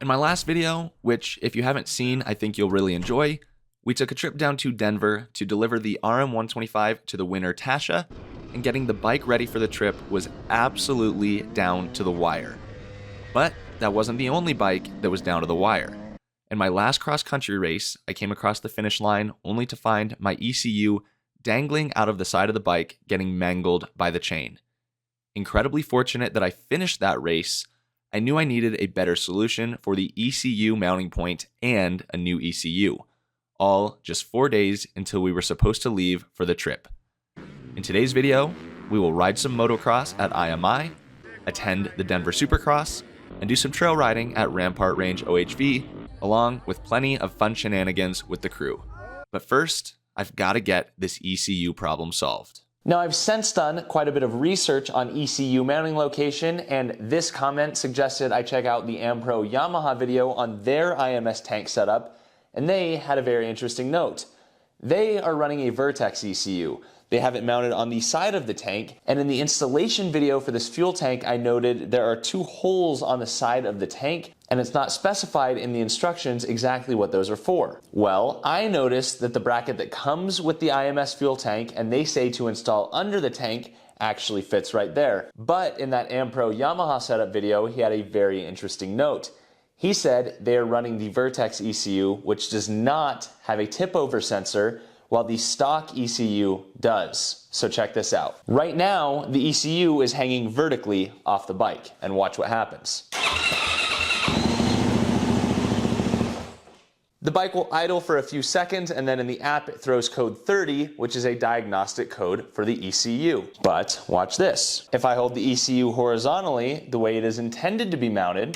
In my last video, which if you haven't seen, I think you'll really enjoy, we took a trip down to Denver to deliver the RM125 to the winner Tasha, and getting the bike ready for the trip was absolutely down to the wire. But that wasn't the only bike that was down to the wire. In my last cross-country race, I came across the finish line only to find my ECU dangling out of the side of the bike, getting mangled by the chain. Incredibly fortunate that I finished that race, I knew I needed a better solution for the ECU mounting point and a new ECU, all just 4 days until we were supposed to leave for the trip. In today's video, we will ride some motocross at IMI, attend the Denver Supercross, and do some trail riding at Rampart Range OHV, along with plenty of fun shenanigans with the crew. But first, I've got to get this ECU problem solved. Now, I've since done quite a bit of research on ECU mounting location, and this comment suggested I check out the Ampro Yamaha video on their IMS tank setup, and they had a very interesting note. They are running a Vertex ECU. They have it mounted on the side of the tank, and in the installation video for this fuel tank, I noted there are 2 holes on the side of the tank, and it's not specified in the instructions exactly what those are for. Well, I noticed that the bracket that comes with the IMS fuel tank, and they say to install under the tank, actually fits right there. But in that Ampro Yamaha setup video, he had a very interesting note. He said they are running the Vertex ECU, which does not have a tip-over sensor, while the stock ECU does. So check this out. Right now, the ECU is hanging vertically off the bike, and watch what happens. The bike will idle for a few seconds, and then in the app it throws code 30, which is a diagnostic code for the ECU. But watch this. If I hold the ECU horizontally, the way it is intended to be mounted,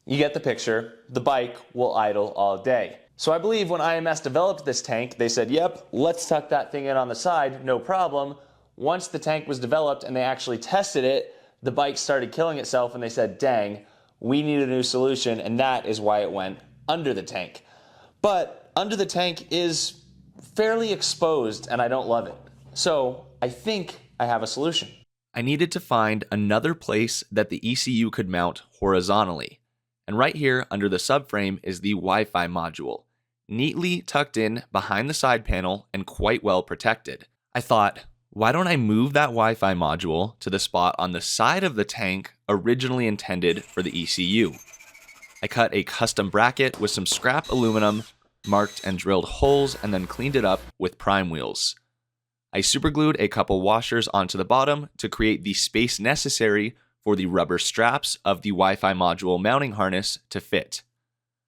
you get the picture, the bike will idle all day. So I believe when IMS developed this tank, they said, yep, let's tuck that thing in on the side, no problem. Once the tank was developed and they actually tested it, the bike started killing itself and they said, dang, we need a new solution, and that is why it went under the tank. But under the tank is fairly exposed and I don't love it. So I think I have a solution. I needed to find another place that the ECU could mount horizontally. And right here under the subframe is the Wi-Fi module, neatly tucked in behind the side panel and quite well protected. I thought, why don't I move that Wi-Fi module to the spot on the side of the tank originally intended for the ECU? I cut a custom bracket with some scrap aluminum, marked and drilled holes, and then cleaned it up with prime wheels. I superglued a couple washers onto the bottom to create the space necessary for the rubber straps of the Wi-Fi module mounting harness to fit.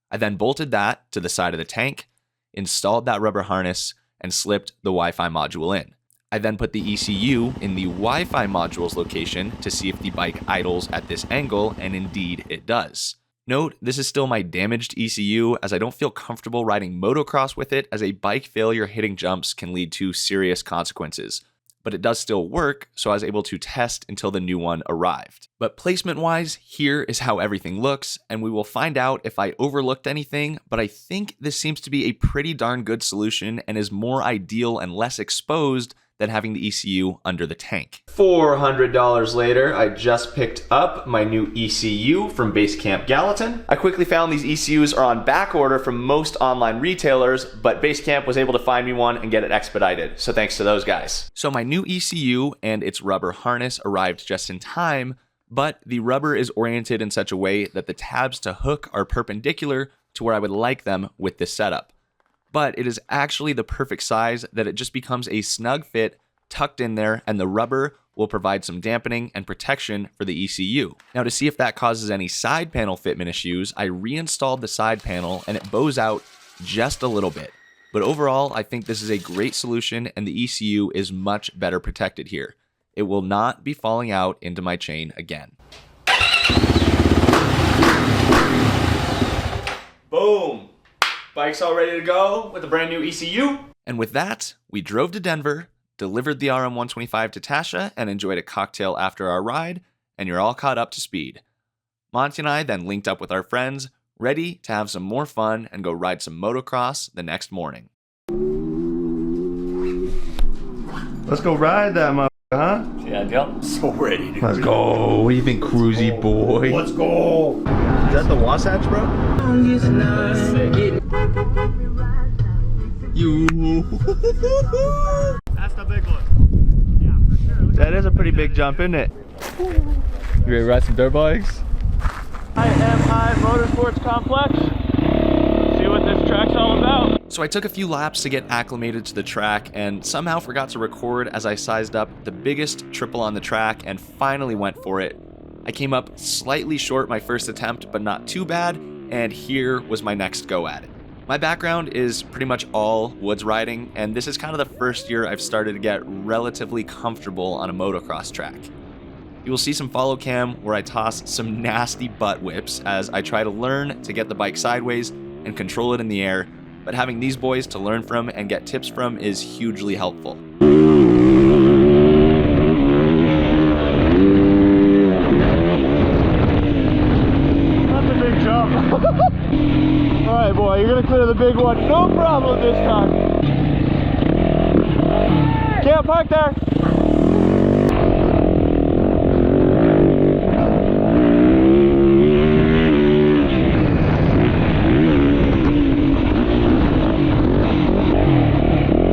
I then bolted that to the side of the tank, installed that rubber harness, and slipped the Wi-Fi module in. I then put the ECU in the Wi-Fi module's location to see if the bike idles at this angle, and indeed it does. Note, this is still my damaged ECU, as I don't feel comfortable riding motocross with it, as a bike failure hitting jumps can lead to serious consequences. But it does still work, so I was able to test until the new one arrived. But placement-wise, here is how everything looks, and we will find out if I overlooked anything, but I think this seems to be a pretty darn good solution and is more ideal and less exposed than having the ECU under the tank. $400 later, I just picked up my new ECU from Basecamp Gallatin. I quickly found these ECUs are on back order from most online retailers, but Basecamp was able to find me one and get it expedited, so thanks to those guys. So my new ECU and its rubber harness arrived just in time, but the rubber is oriented in such a way that the tabs to hook are perpendicular to where I would like them with this setup. But it is actually the perfect size that it just becomes a snug fit tucked in there, and the rubber will provide some dampening and protection for the ECU. Now, to see if that causes any side panel fitment issues, I reinstalled the side panel and it bows out just a little bit. But overall, I think this is a great solution and the ECU is much better protected here. It will not be falling out into my chain again. Boom! Bike's all ready to go with a brand new ECU. And with that, we drove to Denver, delivered the RM125 to Tasha, and enjoyed a cocktail after our ride, and you're all caught up to speed. Monty and I then linked up with our friends, ready to have some more fun and go ride some motocross the next morning. Let's go ride that motherfucker, huh? Yeah, Joe. So ready, dude. Let's go. What do you think, cruisy boy? Let's go. Is that the Wasatch, bro? You. That's the big one. Yeah, for sure. That is a pretty big jump, isn't it? You ready to ride some dirt bikes? IMI Motorsports Complex. See what this track's all about. So I took a few laps to get acclimated to the track and somehow forgot to record as I sized up the biggest triple on the track and finally went for it. I came up slightly short my first attempt, but not too bad, and here was my next go at it. My background is pretty much all woods riding, and this is kind of the first year I've started to get relatively comfortable on a motocross track. You will see some follow cam where I toss some nasty butt whips as I try to learn to get the bike sideways and control it in the air, but having these boys to learn from and get tips from is hugely helpful. That's a big jump. Alright, boy, you're gonna clear the big one. No problem this time. Can't park there.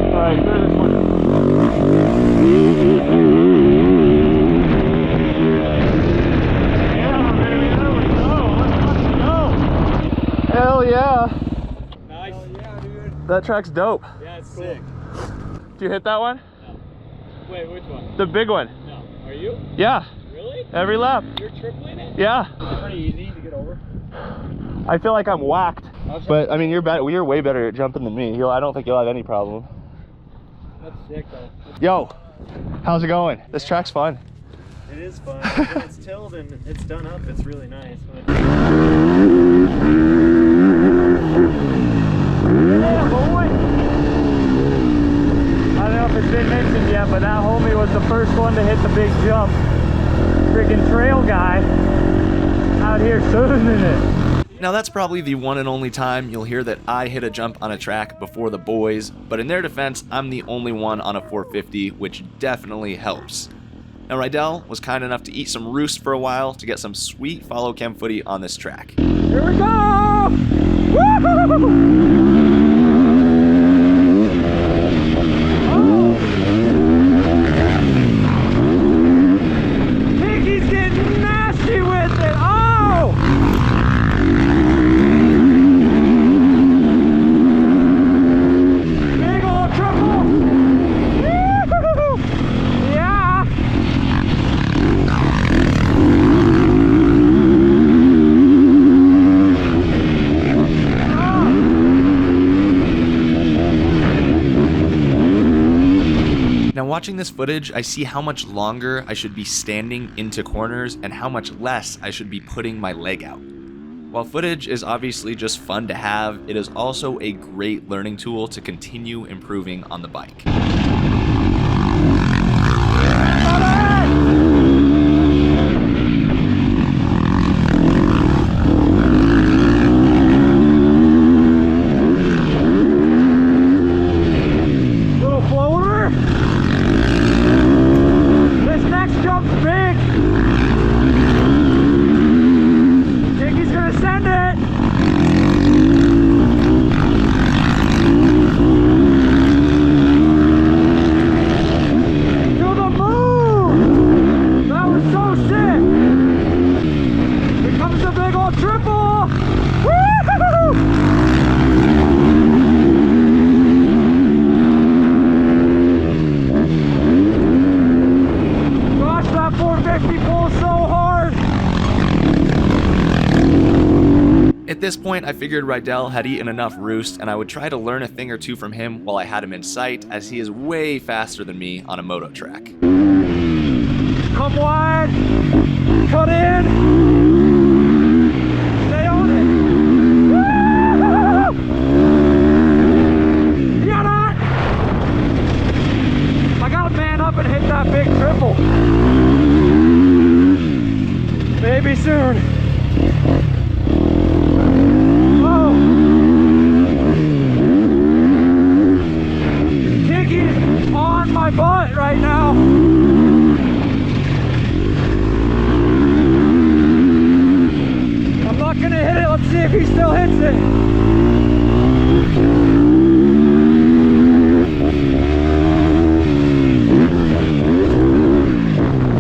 Alright, clear this one. Yeah, baby, there we go. Let's fucking go. Hell yeah. Nice. Hell yeah, dude. That track's dope. Yeah, it's sick. Did you hit that one? No. Wait, which one? The big one. No. Are you? Yeah. Really? Every lap. You're tripling it? Yeah. Is it pretty easy to get over? I feel like I'm whacked. But I mean, you're way better at jumping than me. I don't think you'll have any problem. That's sick though. Yo, how's it going? This track's fun. It is fun. When it's tilled and it's done up, it's really nice. Yeah, boy. I don't know if it's been mentioned yet, but that homie was the first one to hit the big jump. Freaking trail guy out here soothing it. Now that's probably the one and only time you'll hear that I hit a jump on a track before the boys, but in their defense, I'm the only one on a 450, which definitely helps. Now Rydell was kind enough to eat some roost for a while to get some sweet follow cam footy on this track. Here we go! Woo! Piggy's getting nasty with it! Oh! Big ol' triple! Woo! Yeah! Now watching this footage, I see how much longer I should be standing into corners and how much less I should be putting my leg out. While footage is obviously just fun to have, it is also a great learning tool to continue improving on the bike. Little floater. This next jump's big. Dicky's gonna send it. To the moon. That was so sick. Here comes the big old triple. Woo-hoo-hoo! Gosh, that 450 pulls so hard. At this point, I figured Rydell had eaten enough roost and I would try to learn a thing or two from him while I had him in sight, as he is way faster than me on a moto track. Come wide. Cut in. Stay on it. Woo! Got it. I gotta man up and hit that big triple. Maybe soon. Oh! Ticky's on my butt right right now. I'm not gonna hit it. Let's see if he still hits it.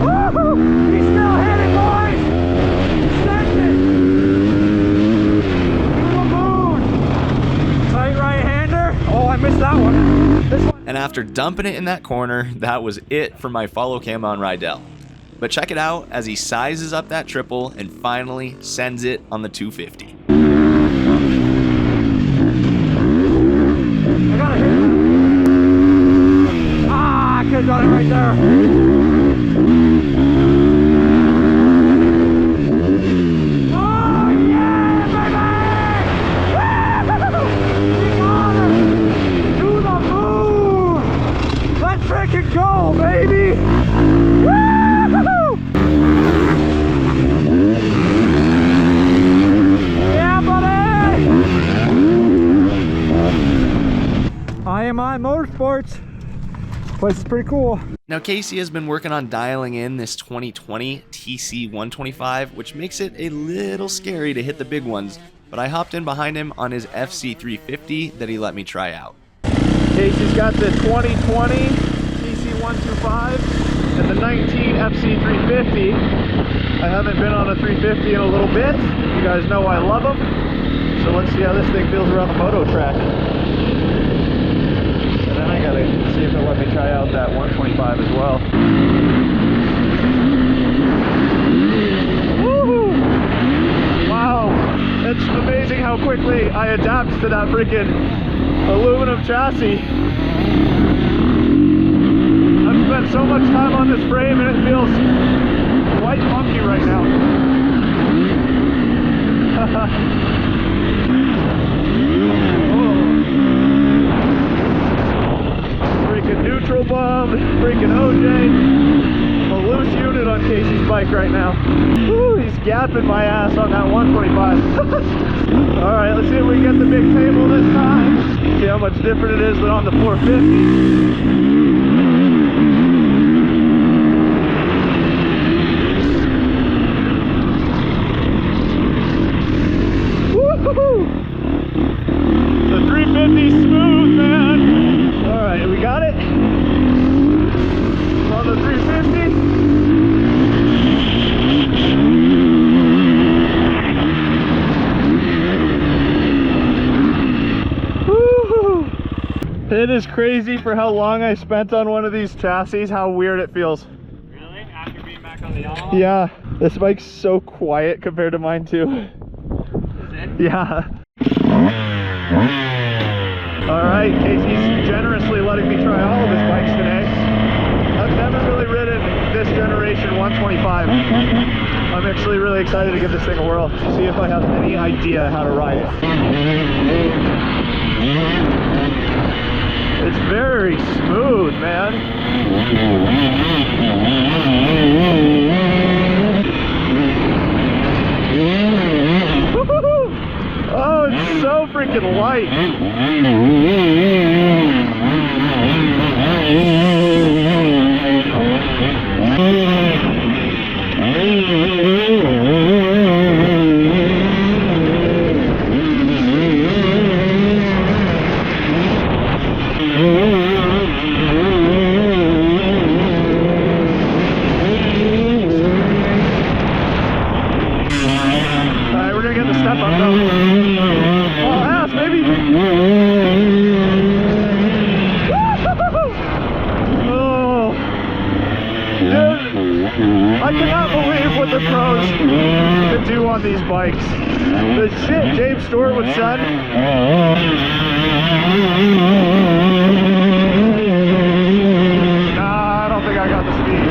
Woo-hoo! He's still hitting, boys. Send it. To the moon. Tight right-hander. Oh, I missed that one. This one. And after dumping it in that corner, that was it for my Followcam on Rydell. But check it out as he sizes up that triple and finally sends it on the 250. I gotta hit it. Ah, I could have done it right there. Oh yeah, baby! Woo! We got him! To the moon! Let's freaking go, baby! Woo! Yeah, buddy! IMI Motorsports. This place is pretty cool. Now Casey has been working on dialing in this 2020 TC125, which makes it a little scary to hit the big ones, but I hopped in behind him on his FC350 that he let me try out. Casey's got the 2020 TC125 and the 19 FC350. I haven't been on a 350 in a little bit. You guys know I love them. So let's see how this thing feels around the Moto track. And then I gotta see if it'll let me try out that 125 as well. Woo! Wow, it's amazing how quickly I adapt to that freaking aluminum chassis. I've spent so much time on this frame and it feels quite funky right now. Freaking neutral bomb, freaking OJ. A loose unit on Casey's bike right now. Woo, he's gapping my ass on that 125. Alright, let's see if we get the big table this time. See how much different it is than on the 450. The 350 smooth, man. All right, we got it on the 350. Woo-hoo. It is crazy for how long I spent on one of these chassis, how weird it feels. Really? After being back on the Yamaha? Yeah, this bike's so quiet compared to mine too. Is it? Yeah. Alright, Casey's generously letting me try all of his bikes today. I've never really ridden this generation 125. I'm actually really excited to give this thing a whirl to see if I have any idea how to ride it. It's very smooth, man. Oh, it's so freaking light. Alright, we're gonna get the step up though. Oh, ass, baby! Oh, dude, I cannot believe what the pros can do on these bikes. The shit James Stewart would send. Nah, I don't think I got the speed.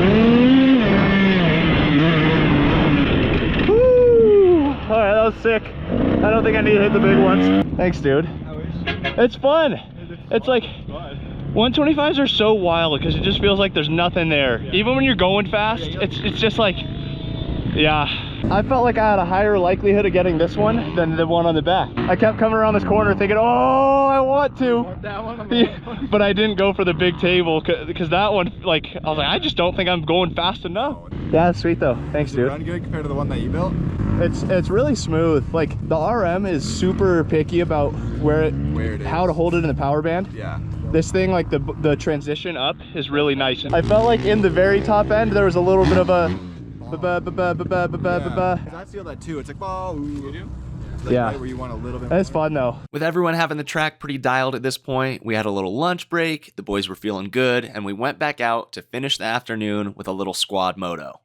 Woo! Alright, that was sick. I don't think I need to hit the big ones. Thanks, dude. It's fun. It's like 125s are so wild because it just feels like there's nothing there. Even when you're going fast, it's just like, yeah. I felt like I had a higher likelihood of getting this one than the one on the back. I kept coming around this corner thinking, oh, I want to. That one. But I didn't go for the big table because that one, like, I was like, I just don't think I'm going fast enough. Yeah, that's sweet though. Thanks, dude. Run good compared to the one that you built? It's really smooth. Like the RM is super picky about where it is, how to hold it in the power band. Yeah. This thing, like the transition up is really nice. I felt like in the very top end there was a little bit of a I feel that too. It's like, oh, you do? Like yeah. Right where you want a little bit It's more. fun though. With everyone having the track pretty dialed at this point, we had a little lunch break, the boys were feeling good, and we went back out to finish the afternoon with a little squad moto.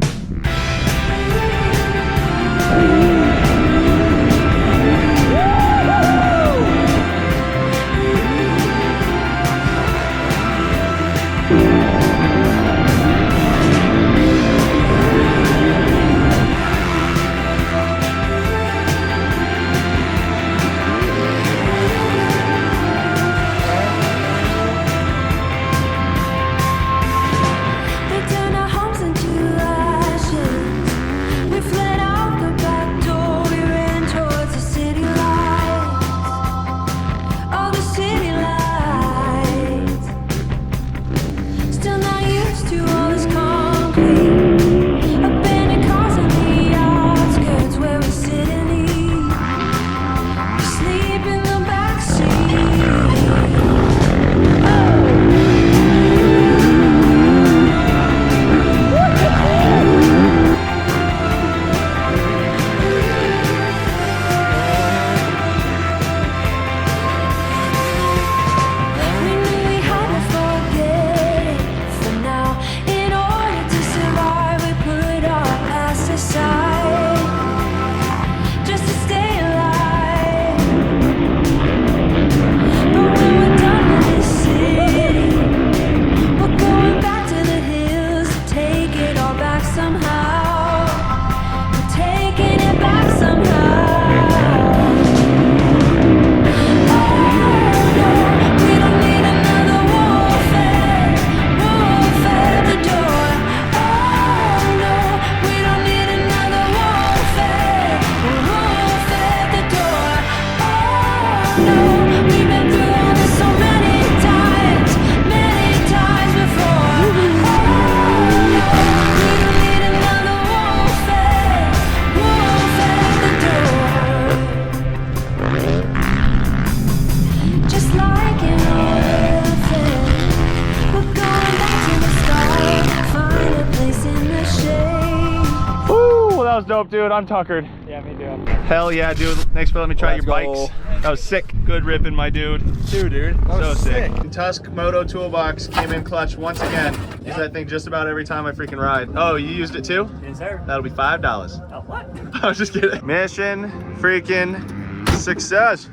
Dope, dude. I'm tuckered. Yeah, me too. Hell yeah, dude. Thanks for letting me try your Let's bikes. go. That was sick. Good ripping, my dude. Dude. That So was sick. Tusk Moto Toolbox came in clutch once again. Use that thing just about every time I freaking ride. Oh, you used it too? Yes, sir. That'll be $5. Oh, what? I was just kidding. Mission freaking success.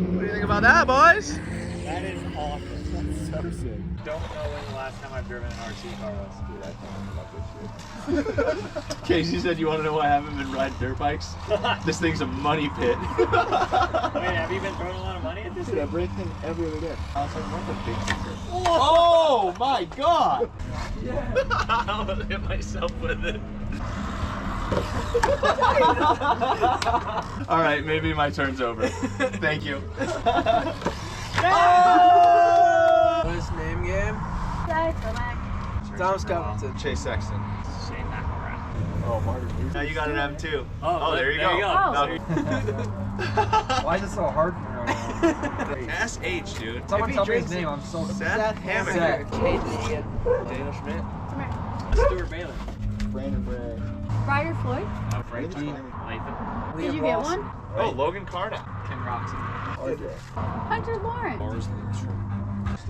What do you think about that, boys? That is awesome. That's so sick. Don't know when the last time I've driven an RC car was. Dude, I think about this shit. Casey said, you want to know why I haven't been riding dirt bikes? This thing's a money pit. Wait, have you been throwing a lot of money at this thing? I break thing every other day. I was like, what's a big secret? Oh my god! I'm gonna hit myself with it. Alright, maybe my turn's over. Thank you. What's his name game? Thomas Covington. Chase Sexton. Shane McElrath. Oh, Martin. Now you got an M2. Oh, there you go. Why is it so hard for me right now? SH, dude. Someone tell me his name, I'm so Seth Hammond. Daniel Schmidt. Stuart Bailey. Brandon Bray. Ryder Floyd? Oh, Frankie. Lathan. Did you get one? Oh, Logan Carna. Ken Roxon. Hunter Lawrence.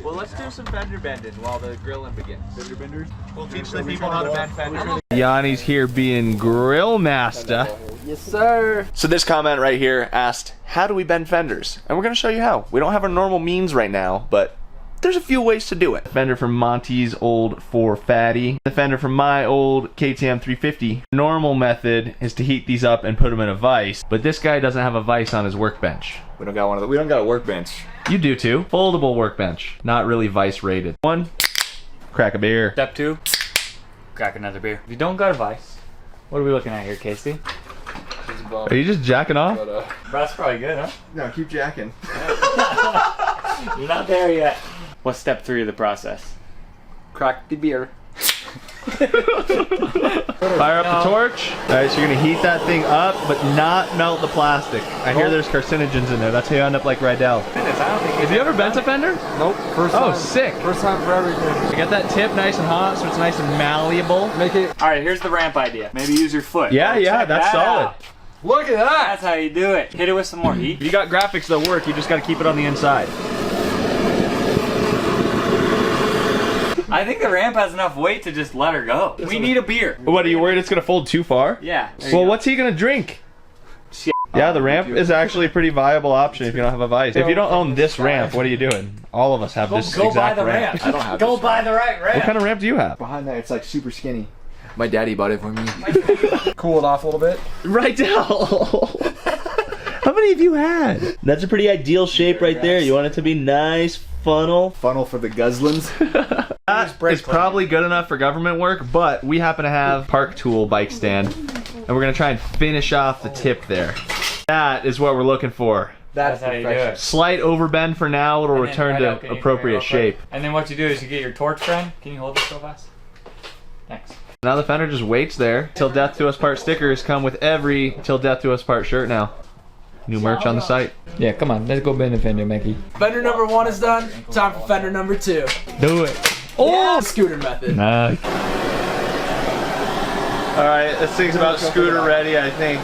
Well, let's do some fender bending while the grilling begins. Fender benders? We'll teach the people how to bend fenders. Yanni's here being grill master. Yes, sir. So this comment right here asked, how do we bend fenders? And we're going to show you how. We don't have our normal means right now, but there's a few ways to do it. Fender from Monty's old 4 Fatty. The fender from my old KTM 350. Normal method is to heat these up and put them in a vise, but this guy doesn't have a vise on his workbench. We don't got one of the. We don't got a workbench. You do too. Foldable workbench, not really vice rated. 1, crack a beer. Step 2, crack another beer. If you don't got a vice, what are we looking at here, Casey? Are you just jacking off? That's probably good, huh? No, keep jacking. You're not there yet. What's step 3 of the process? Crack the beer. Fire up the torch. Alright, so you're gonna heat that thing up, but not melt the plastic. I hear there's carcinogens in there. That's how you end up like Rydell. Have you ever bent a fender? Nope. First time. Oh, sick. First time for everything. Get that tip nice and hot so it's nice and malleable. Make it. All right, here's the ramp idea. Maybe use your foot. Yeah, Oh, yeah, check that's that solid. out. Look at that. That's how you do it. Hit it with some more heat. If you got graphics that work, you just gotta keep it on the inside. I think the ramp has enough weight to just let her go. We need a beer. What, are you worried it's gonna fold too far? Yeah. Well, what's he gonna drink? Shit. Yeah, the ramp is actually a pretty viable option if you don't have a vise. If you don't own this ramp, what are you doing? All of us have this Go buy exact the ramp. ramp. I don't have Go this buy the right ramp. What kind of ramp do you have? Behind that, it's like super skinny. My daddy bought it for me. Cool it off a little bit. Rydell! How many have you had? That's a pretty ideal shape right there. You want it to be nice, funnel. Funnel for the guzzlins. That is probably good enough for government work, but we happen to have Park Tool bike stand, and we're gonna try and finish off the tip there. That is what we're looking for. That's how you do it. Slight overbend for now, it'll And then return right to out, can you appropriate come here real shape. quick? And then what you do is you get your torch friend. Can you hold this so fast? Thanks. Now the fender just waits there. Till Death Do Us Part stickers come with every Till Death Do Us Part shirt now. New merch on the site. Yeah, come on. Let's go bend the fender, Mickey. Fender number 1 is done. Time for fender number 2. Do it. Oh, scooter method. Nice. Alright, this thing's about scooter ready, I think.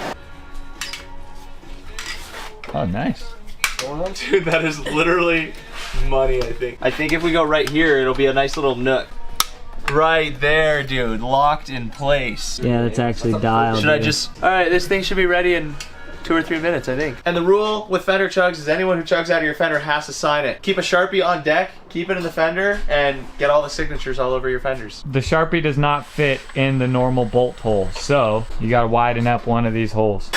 Oh, nice. Dude, that is literally money, I think. I think if we go right here, it'll be a nice little nook. Right there, dude. Locked in place. Yeah, that's actually dialed. Should I just... Alright, this thing should be ready in 2 or 3 minutes, I think. And the rule with fender chugs is anyone who chugs out of your fender has to sign it. Keep a Sharpie on deck, keep it in the fender, and get all the signatures all over your fenders. The Sharpie does not fit in the normal bolt hole, so you gotta widen up one of these holes.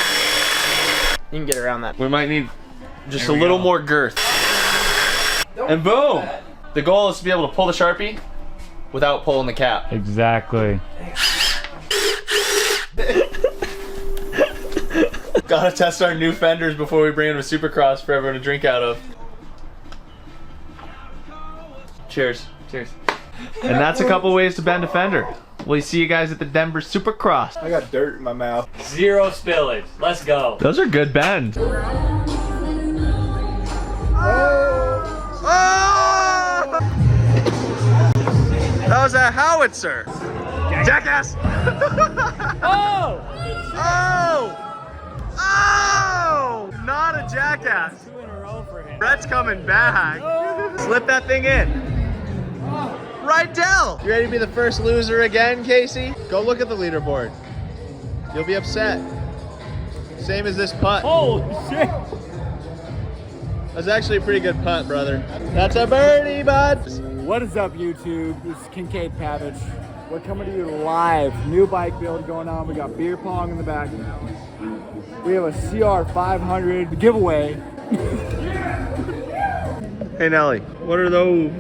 You can get around that. We might need just a little more girth. And boom! The goal is to be able to pull the Sharpie without pulling the cap. Exactly. Gotta test our new fenders before we bring them to Supercross for everyone to drink out of. Cheers. Cheers. And that's a couple ways to bend a fender. We'll see you guys at the Denver Supercross. I got dirt in my mouth. Zero spillage. Let's go. Those are good bends. That was a howitzer. Jackass! Oh! Oh! Oh! Not a jackass. 2 in a row for him. Brett's coming back. Slip that thing in. Rydell! You ready to be the first loser again, Casey? Go look at the leaderboard. You'll be upset. Same as this putt. Holy shit! That's actually a pretty good putt, brother. That's a birdie, bud. What is up, YouTube? This is Kincaid Pavich. We're coming to you live. New bike build going on. We got beer pong in the back. We have a CR500 giveaway. Hey, Nelly, what are those?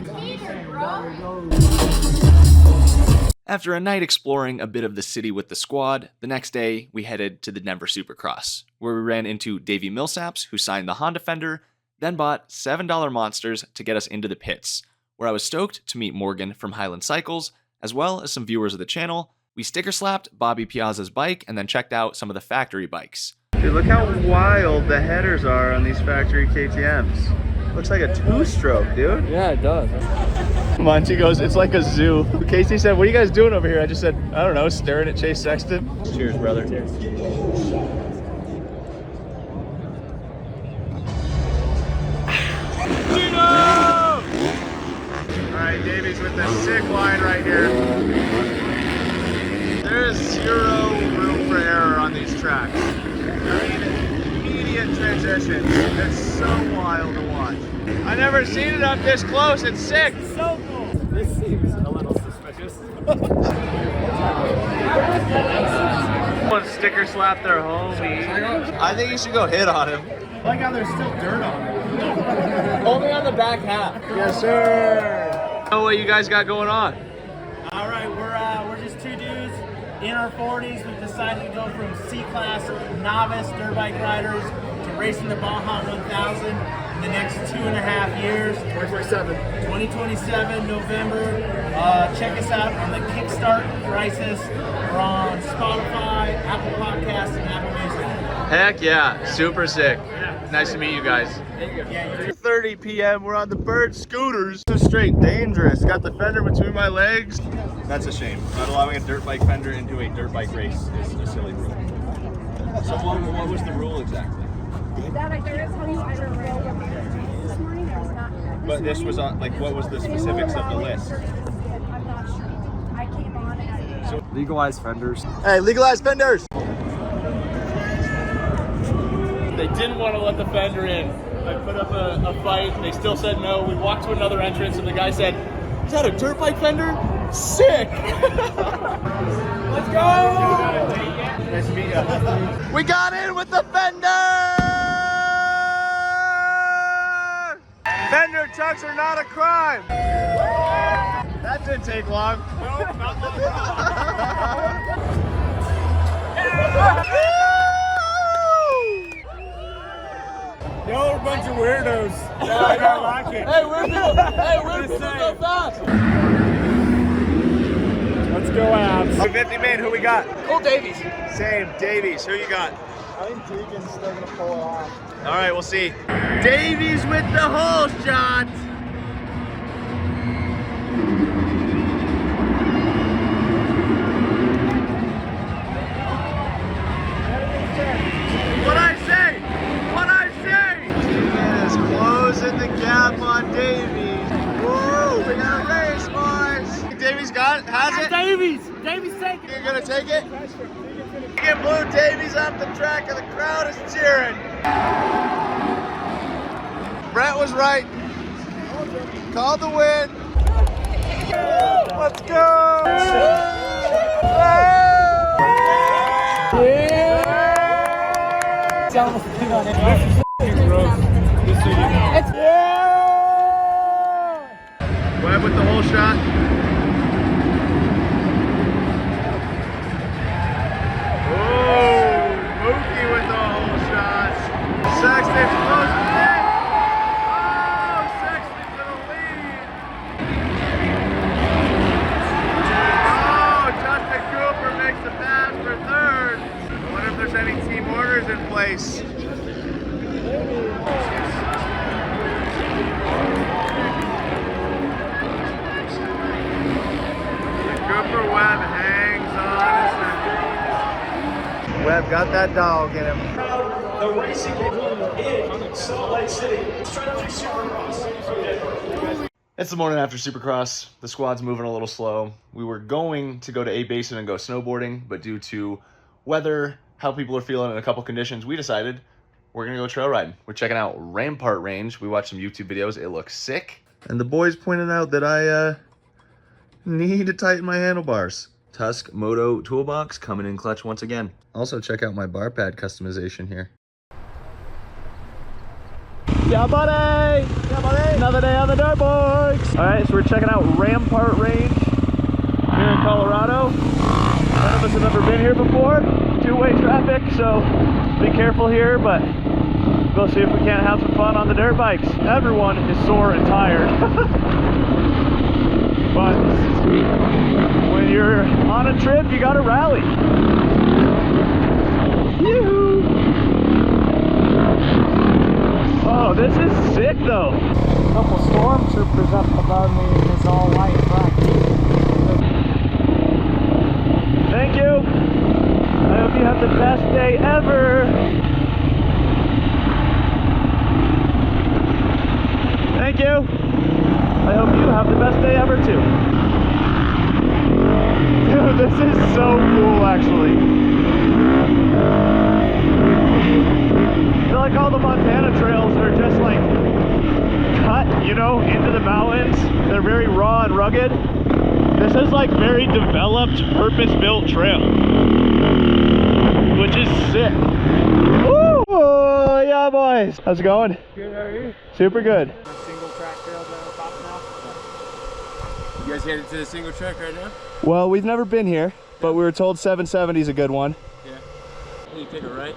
After a night exploring a bit of the city with the squad, the next day we headed to the Denver Supercross, where we ran into Davey Millsaps, who signed the Honda Fender, then bought $7 monsters to get us into the pits, where I was stoked to meet Morgan from Highland Cycles, as well as some viewers of the channel. We sticker slapped Bobby Piazza's bike and then checked out some of the factory bikes. Dude, look how wild the headers are on these factory KTMs. Looks like a 2-stroke, dude. Yeah, it does. Monty goes, it's like a zoo. Casey said, what are you guys doing over here? I just said, I don't know, staring at Chase Sexton. Cheers, brother. Cheers. Alright, Davey's with the sick line right here. There is zero room for error on these tracks. I mean, immediate transition. transitions. It's so wild to watch. I never seen it up this close. It's sick. So cool. This seems a little suspicious. Someone sticker slap their homie. I think you should go hit on him. I like how there's still dirt on it. Only on the back half. Yes, sir. Know what you guys got going on? All right, we're just two dudes in our 40s. We've decided to go from C-class novice dirt bike riders to racing the Baja 1000 in the next 2.5 years. 2027, November. Check us out on the Kickstart Crisis. We're on Spotify, Apple Podcasts, and Apple Music. Heck yeah, super sick. Nice to meet you guys. 2:30 p.m. We're on the Bird scooters. This is straight dangerous. Got the fender between my legs. That's a shame. Not allowing a dirt bike fender into a dirt bike race is a silly rule. So what was the rule exactly? That I can't tell you. I don't know what this morning I was not. But this was on, like, what was the specifics of the list? I'm not sure. I came on at So Legalized Fenders. hey, legalized fenders. They didn't want to let the fender in. I put up a fight. They still said no. We walked to another entrance, and the guy said, "Is that a dirt bike fender? Sick!" Let's go! Nice to meet you. We got in with the fender. Fender chucks are not a crime. That didn't take long. No, not long. Y'all are a bunch of weirdos. I don't like it. Hey, weird people go fast. Let's go, abs. 50 man, who we got? Cole Davies. Same, Davies, who you got? I think Deegan's still gonna pull it off. All right, we'll see. Davies with the hole shot. What I say? What I say? Deegan is closing the gap on Davies. Woo! We got a race, boys. Davies got it? Has it? Davies take it. You're gonna take it? Get Blue Davies off the track and the crowd is cheering. Brett was right. Called the win. Let's go. Webb with the whole shot. Mookie with the whole shot. Sexton's close to it. Oh, Sexton's in the lead. Oh, Justin Cooper makes the pass for third. I wonder if there's any team orders in place. Cooper Webb hangs on. Webb got that dog in him. The racing in Salt Lake City. Straight up to Supercross. It's the morning after Supercross. The squad's moving a little slow. We were going to go to A Basin and go snowboarding, but due to weather, how people are feeling, and a couple conditions, we decided we're gonna go trail riding. We're checking out Rampart Range. We watched some YouTube videos. It looks sick. And the boys pointed out that I need to tighten my handlebars. Tusk Moto toolbox coming in clutch once again. Also check out my bar pad customization here. Yeah, buddy! Yeah, buddy! Another day on the dirt bikes! Alright, so we're checking out Rampart Range here in Colorado. None of us have ever been here before. Two-way traffic, so be careful here, but we'll see if we can't have some fun on the dirt bikes. Everyone is sore and tired. But when you're on a trip, you gotta rally. Yoo-hoo! Oh, this is sick though. A couple stormtroopers up above me in this all white truck. Thank you. I hope you have the best day ever. Thank you. I hope you have the best day ever too. Dude, this is so cool actually. I feel like all the Montana trails are just like cut, you know, into the mountains. They're very raw and rugged. This is like very developed, purpose-built trail, which is sick. Woo! Oh, yeah, boys. How's it going? Good, how are you? Super good. Single track trails that are popping out. You guys headed to the single track right now? Well, we've never been here, but we were told 770 is a good one. Yeah. You take a right,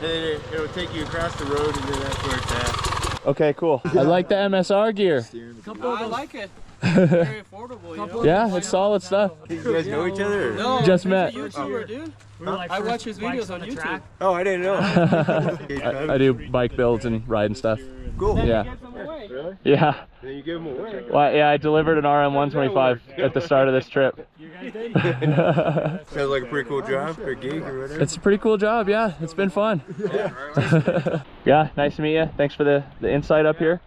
and it'll take you across the road, and then that's where it's at. Okay, cool. I like the MSR gear. I like it. Very affordable, you know? Yeah, it's solid stuff. You guys know each other? Or? No, Just met. he's a YouTuber, dude. I watch his videos on YouTube. Oh, I didn't know. I do bike builds and ride and stuff. Cool. Yeah. Really? Yeah. Then you give them away. Well, yeah, I delivered an RM125 at the start of this trip. Sounds like a pretty cool job or gig or whatever. It's a pretty cool job, yeah. It's been fun. Yeah, nice to meet you. Thanks for the insight up here.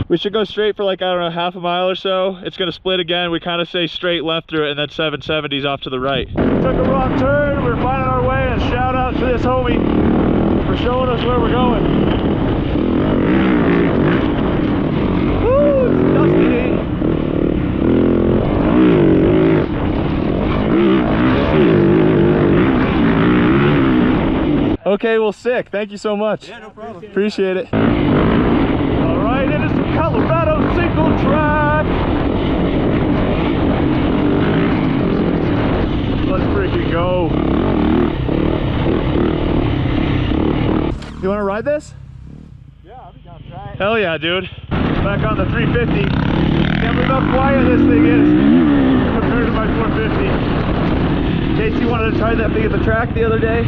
We should go straight for like, I don't know, half a mile or so. It's gonna split again. We kind of stay straight left through it and then 770s off to the right. Took a wrong turn, we're finding our way, and shout out to this homie for showing us where we're going. Woo, it's dusty. Okay, well, sick. Thank you so much. Yeah, no problem. Appreciate it. All right, into some Colorado single track. Let's freaking go. You want to ride this? Yeah, I'll be down to try it. Hell yeah, dude. Back on the 350. Can't believe how quiet this thing is compared to my 450. Casey wanted to try that thing at the track the other day.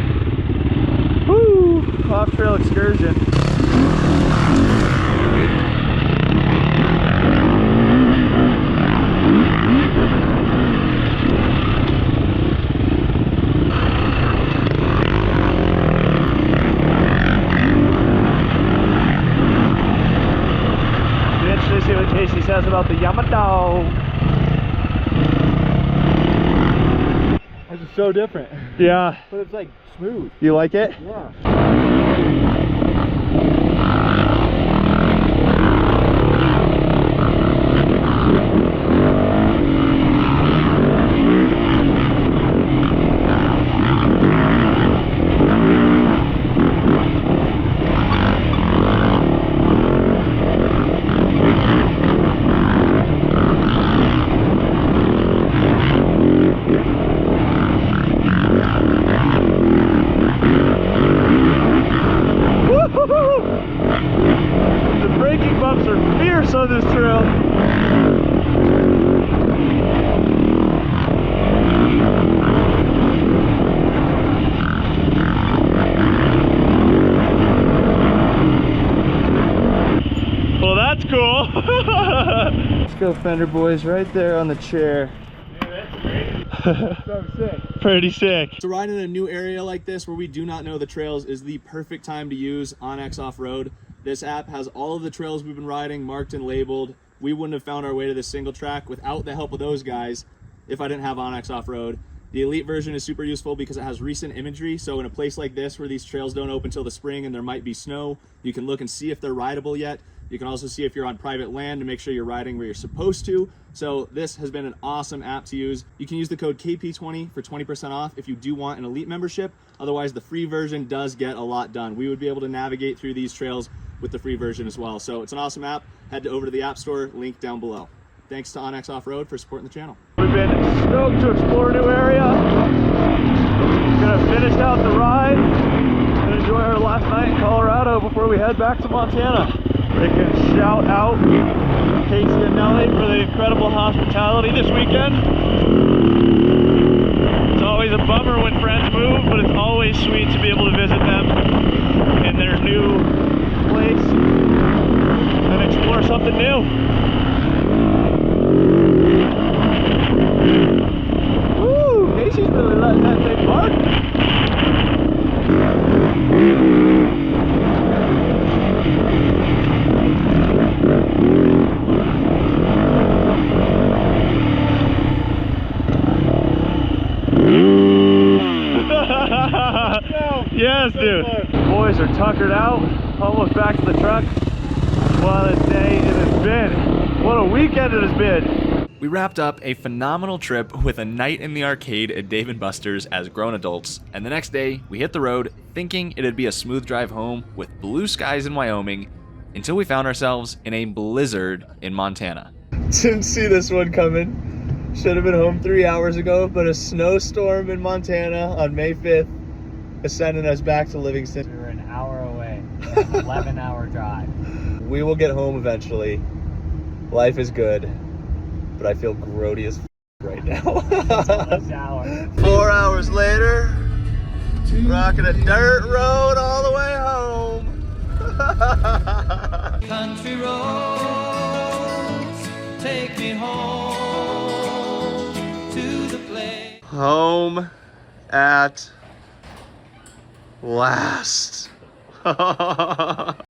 Woo! Off-trail excursion. Let's see what Casey says about the Yamato. This is so different. Yeah. But it's like smooth. You like it? Yeah. On this trail. Well, that's cool. Let's go, Fender boys, right there on the chair. So sick. Pretty sick. So riding in a new area like this where we do not know the trails is the perfect time to use OnX Off-Road. This app has all of the trails we've been riding marked and labeled. We wouldn't have found our way to this single track without the help of those guys if I didn't have OnX Off-Road. The Elite version is super useful because it has recent imagery. So in a place like this where these trails don't open till the spring and there might be snow, you can look and see if they're rideable yet. You can also see if you're on private land to make sure you're riding where you're supposed to. So this has been an awesome app to use. You can use the code KP20 for 20% off if you do want an Elite membership. Otherwise, the free version does get a lot done. We would be able to navigate through these trails with the free version as well. So it's an awesome app. Head over to the App Store, link down below. Thanks to OnX Off-Road for supporting the channel. We've been stoked to explore a new area. Gonna finish out the ride and enjoy our last night in Colorado before we head back to Montana. Freaking shout out Casey and Nelly for the incredible hospitality this weekend. It's always a bummer when friends move, but it's always sweet to be able to visit them in their new place. and explore something new. Woo! Casey's really letting that thing bark. Yes, dude. Boys are tuckered out, almost back to the truck. What a day it has been. What a weekend it has been. We wrapped up a phenomenal trip with a night in the arcade at Dave & Buster's as grown adults, and the next day we hit the road thinking it'd be a smooth drive home with blue skies in Wyoming until we found ourselves in a blizzard in Montana. Didn't see this one coming. Should have been home 3 hours ago, but a snowstorm in Montana on May 5th is sending us back to Livingston. We were an hour away, 11-hour drive. We will get home eventually. Life is good, but I feel grody as right now. 4 hours later, rocking a dirt road all the way home. Country roads take me home to the place. Home at last.